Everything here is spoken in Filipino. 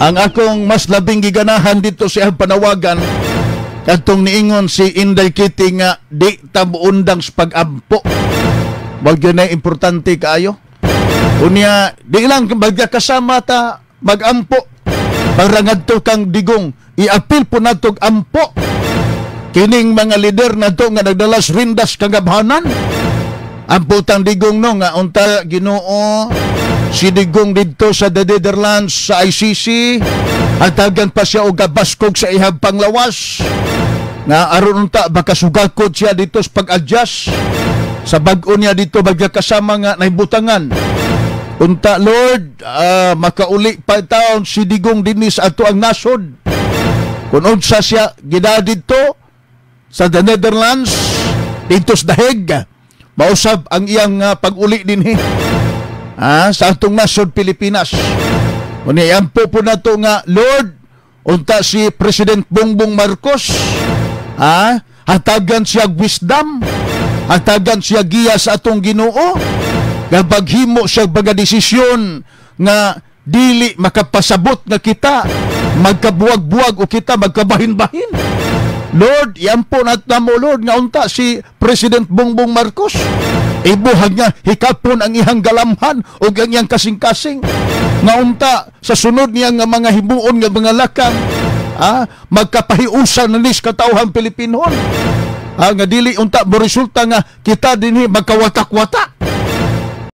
Ang akong mas labing giganahan dito sa panawagan katong niingon si Inday Kitty nga di ta muundang sa pag-ampo. Wag yun na importante kaayo. Unya, di lang bagya kasama ta mag-ampo. Para ngadto kang digong, i-apil po na tog ampo. Kining mga leader na to nga nagdalas rindas kagabhanan. Ampo tang digong no nga unta Ginoo si digong dito sa The Netherlands sa ICC. Hatagan pa siya og gabaskog sa ihang panglawas. Nga aron unta baka sugakod siya dito sa pag-adjust sa bag-o niya dito bagya kasama nga naibutangan. Unta Lord, makauli pa taon si digong dinis ato ang nasod. Kung unsa siya gida dito sa The Netherlands dito sa Daheg, mausab ang iyang pag-uli dinhi sa atong nasod Pilipinas. Unya ampo po nato nga Lord, unta si President Bongbong Marcos, hatagan siya wisdom, hatagan siya giya sa atong Ginoo, kapag himo siya baga desisyon nga dili makapasabot nga kita magkabuwag-buwag o kita magkabahin-bahin. Lord, yampo na mo Lord nga unta si President Bongbong Marcos, ibuhag niya hikapon ang ihang galamhan o ang iyang kasing-kasing nga unta sa sunod niya nga mga himuon nga mga lakang magkapahiusan na nis katauhan Pilipinon, nga dili unta mo resulta nga kita dinhi magkawatak-watak.